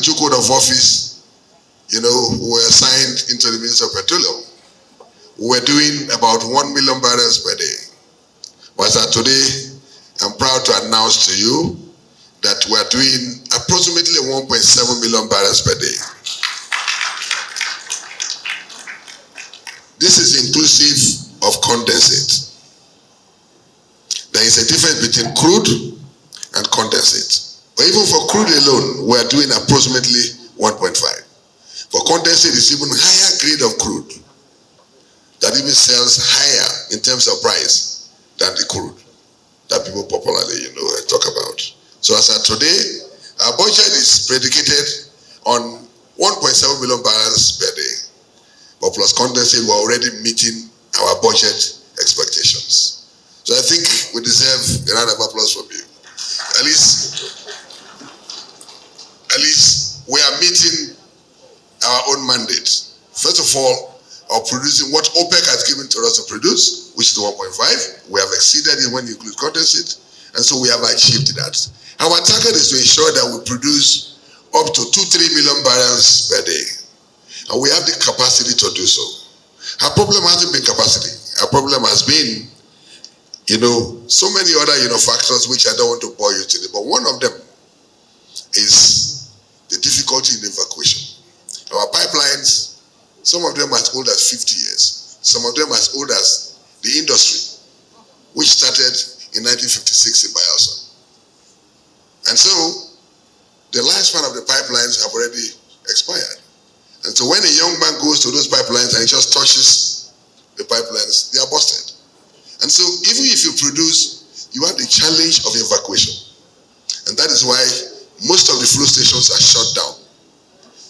took hold of office, we were assigned into the Ministry of Petroleum. We were doing about 1 million barrels per day. But as of today, I'm proud to announce to you that we are doing approximately 1.7 million barrels per day. This is inclusive of condensate. There is a difference between crude and condensate. But even for crude alone, we are doing approximately 1.5. For condensate, it's even higher grade of crude that even sells higher in terms of price than the crude that people popularly, talk about. So as of today, our budget is predicated on 1.7 million barrels per day. But plus condensate, we're already meeting our budget expectations. So I think we deserve a round of applause from you. At least we are meeting our own mandate. First of all, of producing what OPEC has given to us to produce, which is 1.5. We have exceeded it when you include condensate, and so we have achieved that. Our target is to ensure that we produce up to 2-3 million barrels per day, and we have the capacity to do so. Our problem hasn't been capacity. Our problem has been, so many other, factors which I don't want to bore you today, but one of them is the difficulty in evacuation. Our pipelines, some of them as old as 50 years, some of them as old as the industry, which started in 1956 in Bayelsa. And so, the lifespan of the pipelines have already expired. And so when a young man goes to those pipelines and he just touches the pipelines, they are busted. And so even if you produce, you have the challenge of evacuation. And that is why most of the flow stations are shut down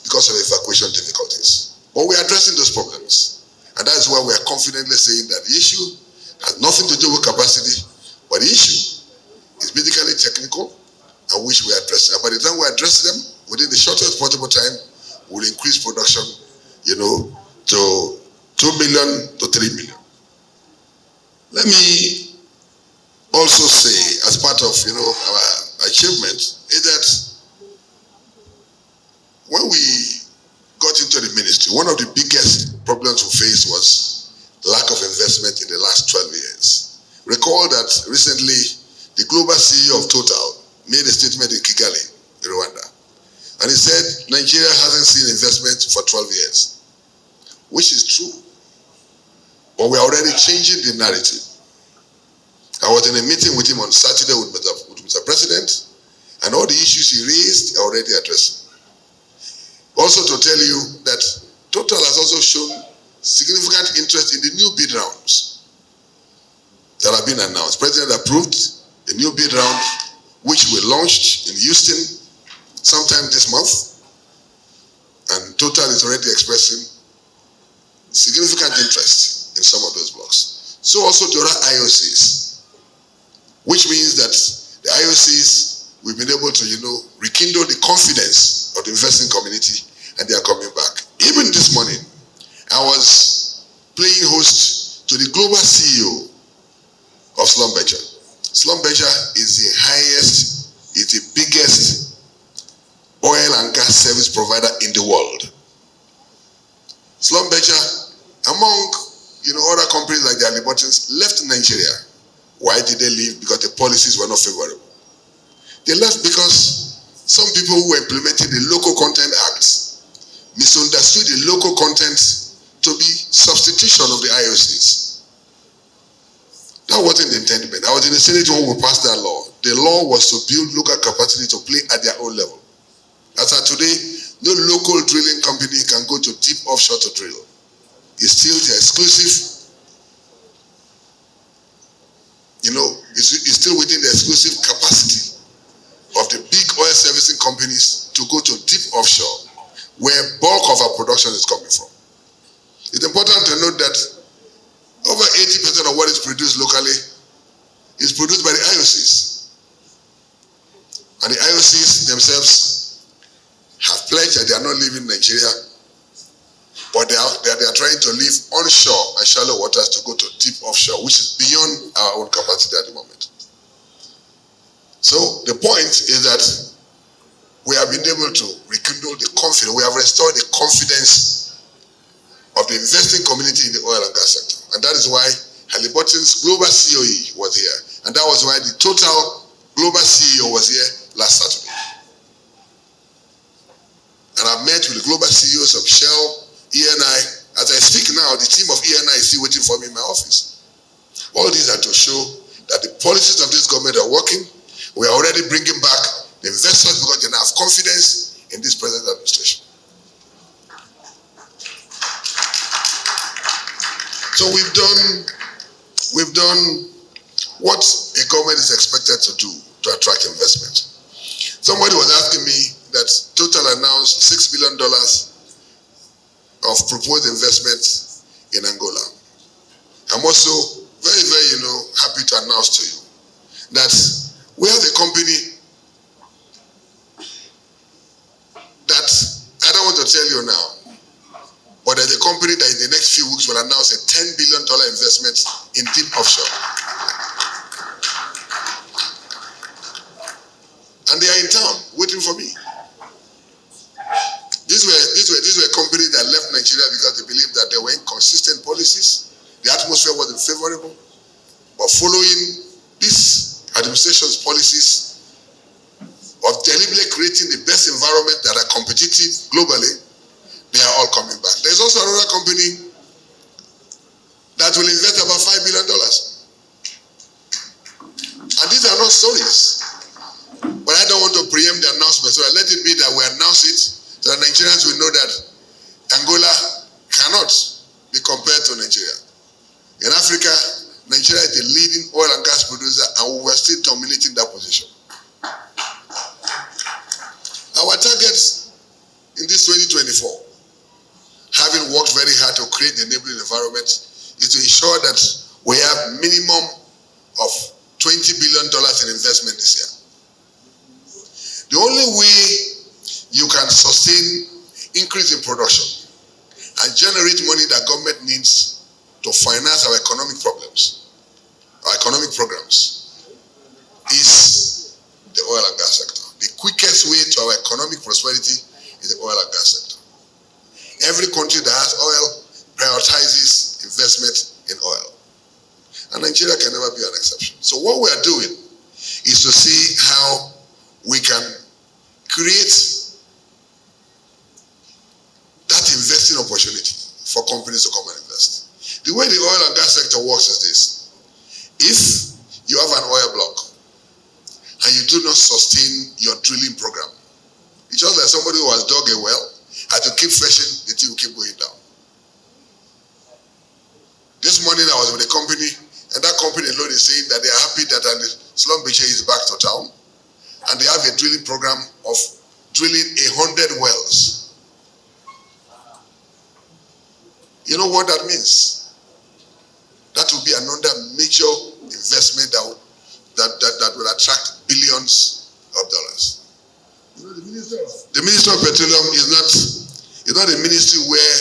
because of evacuation difficulties. But we are addressing those problems. And that is why we are confidently saying that the issue has nothing to do with capacity, but the issue is basically technical and which we are addressing. And by the time we address them, within the shortest possible time, we'll increase production, to 2 million to 3 million. Let me also say, as part of, our achievement, is that when we got into the ministry, one of the biggest problems we faced was lack of investment in the last 12 years. Recall that recently, the global CEO of Total made a statement in Kigali, in Rwanda, and he said Nigeria hasn't seen investment for 12 years, which is true. But we're already changing the narrative. I was in a meeting with him on Saturday with Mr. President, and all the issues he raised are already addressed. Also to tell you that Total has also shown significant interest in the new bid rounds that have been announced. President approved a new bid round, which we launched in Houston sometime this month, and Total is already expressing significant interest in some of those blocks. So also there are IOCs, which means that the IOCs, we've been able to, rekindle the confidence of the investing community, and they are coming back. Even this morning, I was playing host to the global CEO of Schlumberger. Schlumberger is the biggest oil and gas service provider in the world. Schlumberger, among other companies like the Halliburtons, left Nigeria. Why did they leave? Because the policies were not favorable. They left because some people who were implementing the Local Content Act misunderstood the local content to be substitution of the IOCs. That wasn't the intent. I was in the Senate when we passed that law. The law was to build local capacity to play at their own level. As of today, no local drilling company can go to deep offshore to drill. It's still the exclusive, it's still within the exclusive capacity of the big oil servicing companies to go to deep offshore, where bulk of our production is coming from. It's important to note that over 80% of what is produced locally is produced by the IOCs. And the IOCs themselves have pledged that they are not leaving Nigeria, but they are trying to leave onshore and shallow waters to go to deep offshore, which is beyond our own capacity at the moment. So the point is that we have been able to rekindle the confidence, we have restored the confidence of the investing community in the oil and gas sector. And that is why Halliburton's global COE was here. And that was why the total global CEO was here last Saturday. And I've met with the global CEOs of Shell, ENI. As I speak now, the team of ENI is still waiting for me in my office. All these are to show that the policies of this government are working. We are already bringing back the investors because they now have confidence in this present administration. So we've done what a government is expected to do to attract investment. Somebody was asking me that Total announced $6 billion of proposed investment in Angola. I'm also very, very, happy to announce to you that we have a company that I don't want to tell you now, but there's a company that in the next few weeks will announce a $10 billion investment in deep offshore. And they are in town waiting for me. These were companies that left Nigeria because they believed that there were inconsistent policies. The atmosphere wasn't favorable. But following this administration's policies of deliberately creating the best environment that are competitive globally, they are all coming back. There's also another company that will invest about $5 billion. And these are not stories. But I don't want to preempt the announcement, so I let it be that we announce it, so that Nigerians will know that Angola cannot be compared to Nigeria. In Africa, Nigeria is the leading oil and gas producer, and we were still dominating that position. Our targets in this 2024, having worked very hard to create the enabling environment, is to ensure that we have minimum of $20 billion in investment this year. The only way you can sustain increase in production and generate money that government needs to finance our economic problems, our economic programs, is the oil and gas sector. The quickest way to our economic prosperity is the oil and gas sector. Every country that has oil prioritizes investment in oil. And Nigeria can never be an exception. So what we are doing is to see how we can create that investing opportunity for companies to come and invest. The way the oil and gas sector works is this. If you have an oil block and you do not sustain your drilling program, it's just like somebody who has dug a well, had to keep fetching, the thing will keep going down. This morning I was with a company, and that company alone is saying that they are happy that Slumbiche is back to town, and they have a drilling program of drilling 100 wells. You know what that means? That will be another major investment that will attract billions of dollars. You know, the Minister of Petroleum is not a ministry where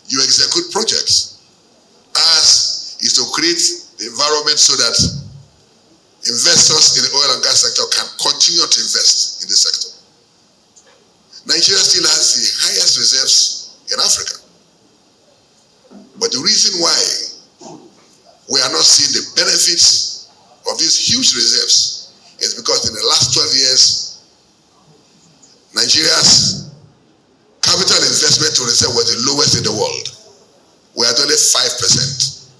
you execute projects. Ours is to create the environment so that investors in the oil and gas sector can continue to invest in the sector. Nigeria still has the highest reserves in Africa. But the reason why we are not seeing the benefits of these huge reserves is because in the last 12 years, Nigeria's capital investment to reserve was the lowest in the world. We had only 5%.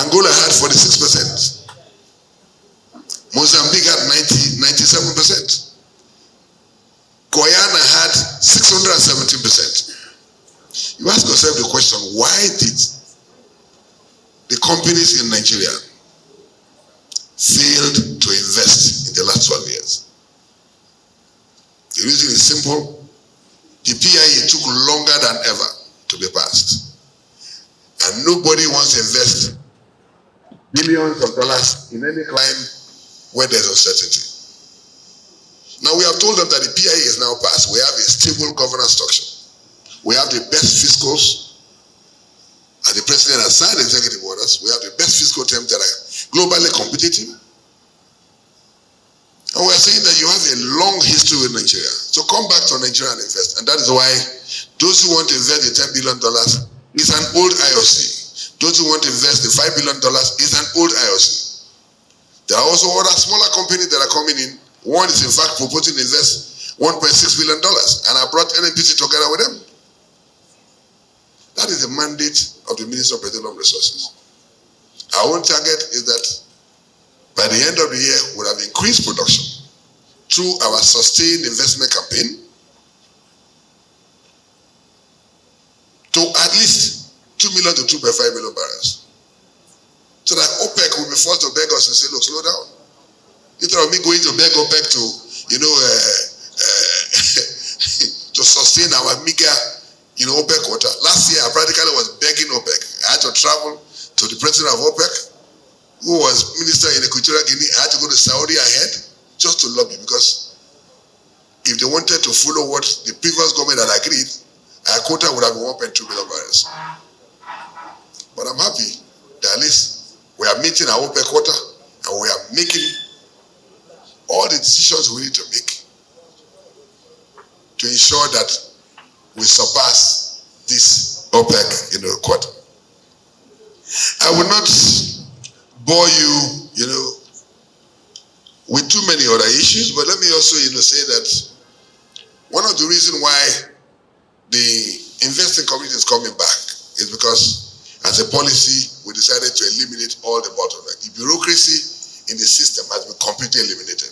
Angola had 46%. Mozambique had 97%. Guyana had 617%. You ask yourself the question, why did the companies in Nigeria failed to invest in the last 12 years? The reason is simple. The PIA took longer than ever to be passed. And nobody wants to invest billions of dollars in any crime where there's uncertainty. Now we have told them that the PIA is now passed. We have a stable governance structure. We have the best fiscals, and the president has signed executive orders. We have the best fiscal terms that are globally competitive. saying that you have a long history with Nigeria. So come back to Nigeria and invest. And that is why those who want to invest the $10 billion is an old IOC. Those who want to invest the $5 billion is an old IOC. There are also other smaller companies that are coming in. One is in fact proposing to invest $1.6 billion. And I brought NNPC together with them. That is the mandate of the Minister of Petroleum Resources. Our own target is that by the end of the year, we'll have increased production through our sustained investment campaign to at least 2 million to 2.5 million barrels. So that OPEC will be forced to beg us and say, look, slow down. Instead of me going to beg OPEC to, to sustain our meager, OPEC quota. Last year, I practically was begging OPEC. I had to travel to the president of OPEC, who was minister in Equatorial Guinea. I had to go to Saudi ahead just to lobby, because if they wanted to follow what the previous government had agreed, our quota would have been 1.2 million barrels. But I'm happy that at least we are meeting our OPEC quota and we are making all the decisions we need to make to ensure that we surpass this OPEC quota. I will not bore you, with too many other issues, but let me also, say that one of the reasons why the investing community is coming back is because, as a policy, we decided to eliminate all the bottlenecks. The bureaucracy in the system has been completely eliminated.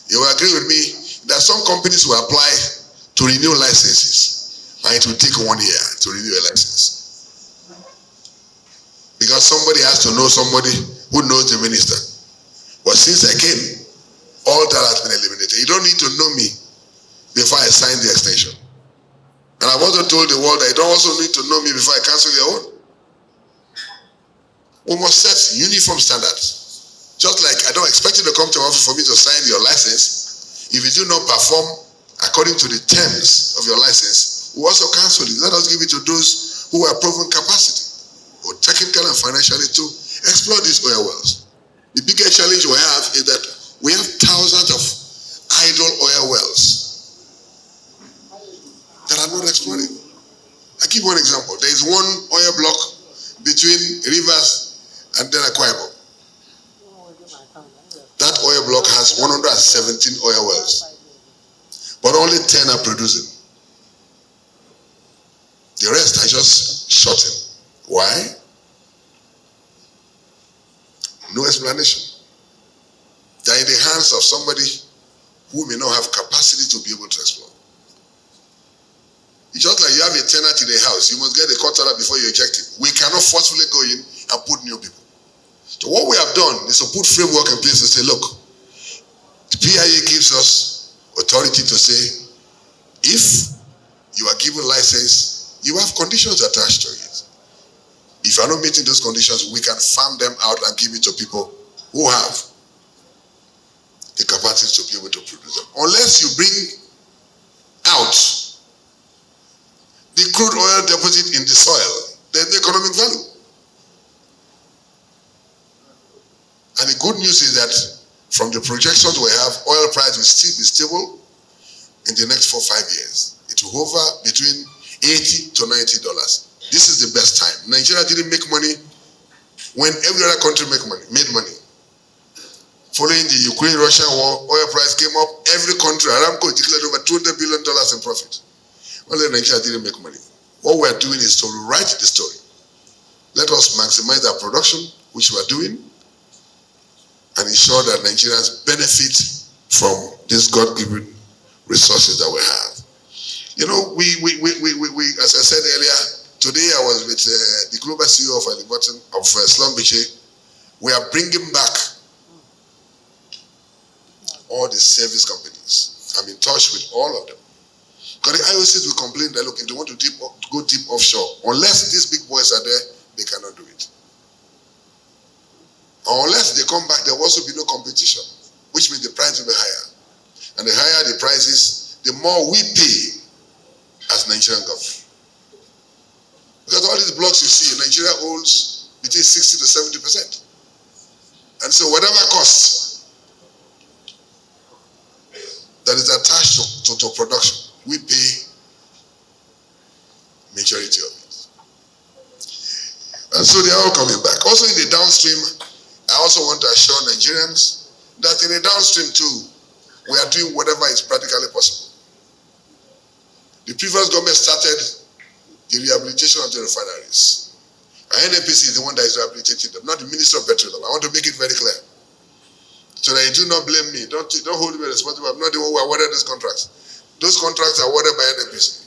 You will agree with me that some companies will apply to renew licenses, and it will take 1 year to renew a license. Because somebody has to know somebody who knows the minister. But since I came, all that has been eliminated. You don't need to know me before I sign the extension. And I've also told the world that you don't also need to know me before I cancel your own. We must set uniform standards. Just like I don't expect you to come to my office for me to sign your license. If you do not perform according to the terms of your license, we also cancel it. Let us give it to those who have proven capacity, or technical and financially, to explore these oil wells. The biggest challenge we have is that we have thousands of idle oil wells that are not exploited. I give one example. There is one oil block between Rivers and then Akwa Ibom. That oil block has 117 oil wells, but only 10 are producing. The rest are just shutting. Why? No explanation. They're in the hands of somebody who may not have capacity to be able to explore. It's just like you have a tenant in a house. You must get a court order before you eject him. We cannot forcefully go in and put new people. So what we have done is to put framework in place to say, look, the PIA gives us authority to say, if you are given license, you have conditions attached to it. If you are not meeting those conditions, we can farm them out and give it to people who have the capacity to be able to produce them. Unless you bring out the crude oil deposit in the soil, there's the economic value. And the good news is that from the projections we have, oil price will still be stable in the next 4-5 years. It will hover between $80 to $90. This is the best time. Nigeria didn't make money when every other country made money. Following the Ukraine-Russia war, oil price came up. Every country, Aramco declared over $200 billion in profit. Only Nigeria didn't make money. What we are doing is to rewrite the story. Let us maximize our production, which we are doing, and ensure that Nigerians benefit from these God-given resources that we have. As I said earlier, today I was with the global CEO of Slumbiche. We are bringing back all the service companies. I'm in touch with all of them. Because the IOCs will complain that, look, if they want to go deep offshore, unless these big boys are there, they cannot do it. Or unless they come back, there will also be no competition, which means the price will be higher. And the higher the prices, the more we pay as Nigerian government. Because all these blocks you see, Nigeria holds between 60 to 70%. And so whatever costs to production. We pay majority of it. And so they are all coming back. Also in the downstream, I also want to assure Nigerians that in the downstream too, we are doing whatever is practically possible. The previous government started the rehabilitation of the refineries. And NNPC is the one that is rehabilitating them, not the Minister of Petroleum. I want to make it very clear. So that you do not blame me. Don't hold me responsible. I'm not the one who awarded these contracts. Those contracts are awarded by NNPC.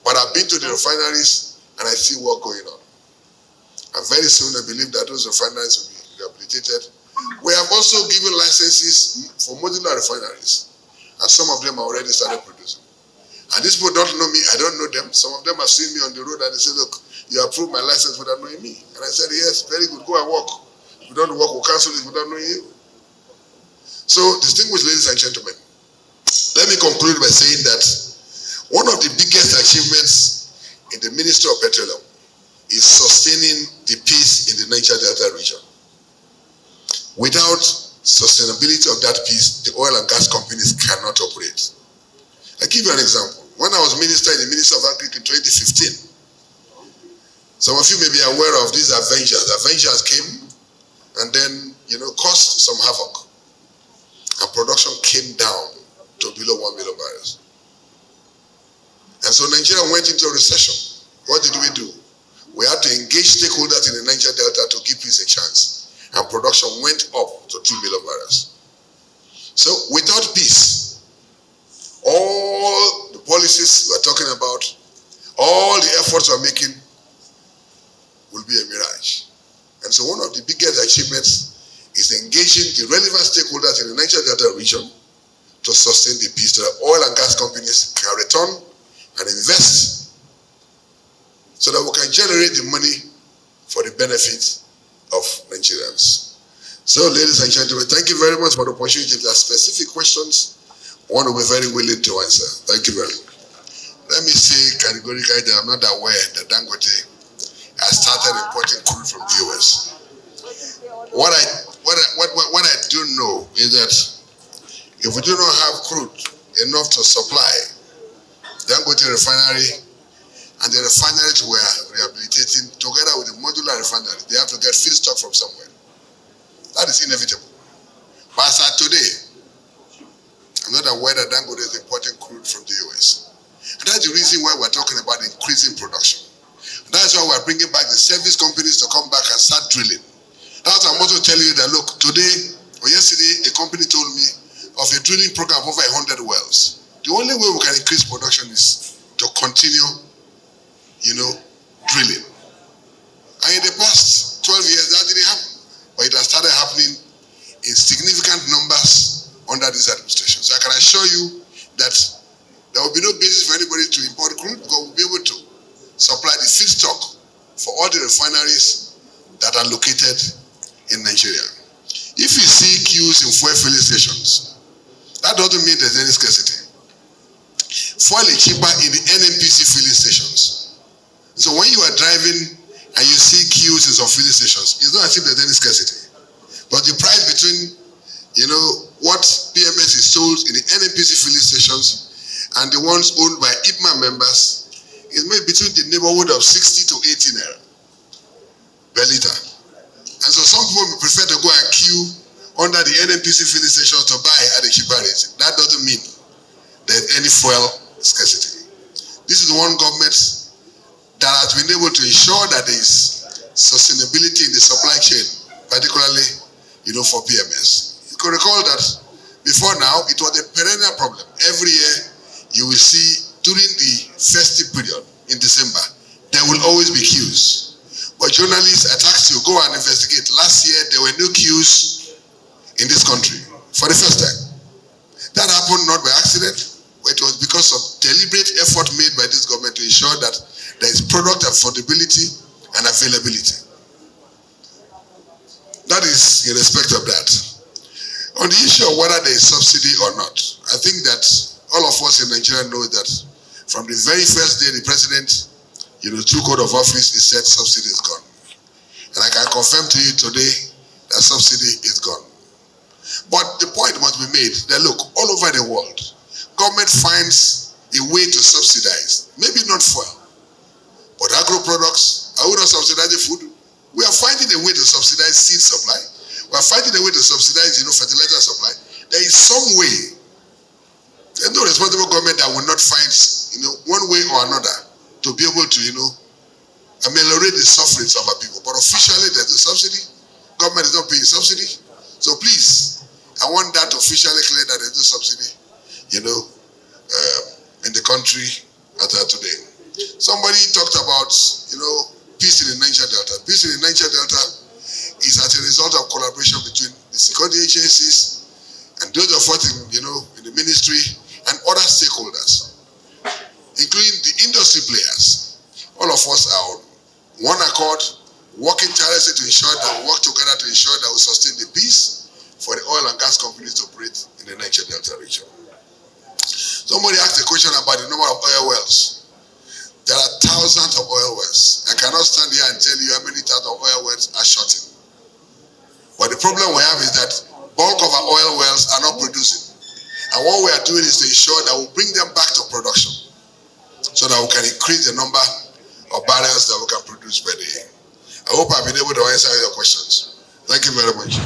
But I've been to the refineries and I see what's going on. And very soon I believe that those refineries will be rehabilitated. We have also given licenses for modular refineries. And some of them are already started producing. And these people don't know me, I don't know them. Some of them have seen me on the road and they say, look, you approved my license without knowing me. And I said, yes, very good, go and work. If you don't work, we'll cancel it without knowing you. So, distinguished ladies and gentlemen, let me conclude by saying that one of the biggest achievements in the Ministry of Petroleum is sustaining the peace in the Niger Delta region. Without sustainability of that peace, the oil and gas companies cannot operate. I'll give you an example. When I was minister in the Ministry of Agriculture in 2015, some of you may be aware of these Avengers. Avengers came and then, caused some havoc. And production came down to below 1 million barrels. And so Nigeria went into a recession. What did we do? We had to engage stakeholders in the Niger Delta to give peace a chance. And production went up to 2 million barrels. So without peace, all the policies we're talking about, all the efforts we're making will be a mirage. And so one of the biggest achievements is engaging the relevant stakeholders in the Niger Delta region to sustain the peace so that oil and gas companies can return and invest so that we can generate the money for the benefit of Nigerians. So, ladies and gentlemen, thank you very much for the opportunity. If there are specific questions, one will be very willing to answer. Thank you very much. Let me say categorically that I'm not aware that Dangote has started importing crude from the US. What I do know is that if we do not have crude enough to supply Dangote Refinery and the refineries we are rehabilitating together with the modular refinery, they have to get feedstock from somewhere. That is inevitable. But as of today, I'm not aware that Dangote is importing crude from the US. And that's the reason why we're talking about increasing production. And that's why we're bringing back the service companies to come back and start drilling. That's why I'm also telling you that, look, today or yesterday, a company told me of a drilling program of over 100 wells. The only way we can increase production is to continue, drilling. And in the past 12 years, that didn't happen. But it has started happening in significant numbers under this administration. So I can assure you that there will be no basis for anybody to import crude because we'll be able to supply the feedstock for all the refineries that are located in Nigeria. If you see queues in fuel filling stations, that doesn't mean there's any scarcity. Fuel is cheaper in the NNPC filling stations. So when you are driving and you see queues in some filling stations, it's not as if there's any scarcity. But the price between, what PMS is sold in the NNPC filling stations and the ones owned by IPMA members is made between the neighborhood of 60 to 80 naira per liter. And so some people prefer to go and queue under the NNPC filling stations to buy at a cheaper rate. That doesn't mean there's any fuel scarcity. This is one government that has been able to ensure that there is sustainability in the supply chain, particularly, for PMS. You could recall that before now, it was a perennial problem. Every year, you will see during the festive period in December, there will always be queues. But journalists are tasked to go and investigate. Last year, there were no queues in this country for the first time. That happened not by accident, but it was because of deliberate effort made by this government to ensure that there is product affordability and availability. That is in respect of that. On the issue of whether there is subsidy or not, I think that all of us in Nigeria know that from the very first day the president, took out of office, he said subsidy is gone. And I can confirm to you today that subsidy is gone. But the point must be made that look, all over the world, government finds a way to subsidize, maybe not fuel, but agro products. Are we not subsidizing food? We are finding a way to subsidize seed supply. We are finding a way to subsidize, fertilizer supply. There is some way. There's no responsible government that will not find, one way or another to be able to, ameliorate the sufferings of our people. But officially, there's a subsidy. Government is not paying subsidy. So please, I want that officially clear that there's no subsidy, in the country today. Somebody talked about, peace in the Niger Delta. Peace in the Niger Delta is as a result of collaboration between the security agencies and those of us in the ministry and other stakeholders, including the industry players. All of us are on one accord, working tirelessly to ensure that we work together to ensure that we sustain the peace for the oil and gas companies to operate in the Niger Delta region. Somebody asked a question about the number of oil wells. There are thousands of oil wells. I cannot stand here and tell you how many thousands of oil wells are shutting. But the problem we have is that bulk of our oil wells are not producing. And what we are doing is to ensure that we bring them back to production so that we can increase the number of barrels that we can produce per day. I hope I've been able to answer your questions. Thank you very much.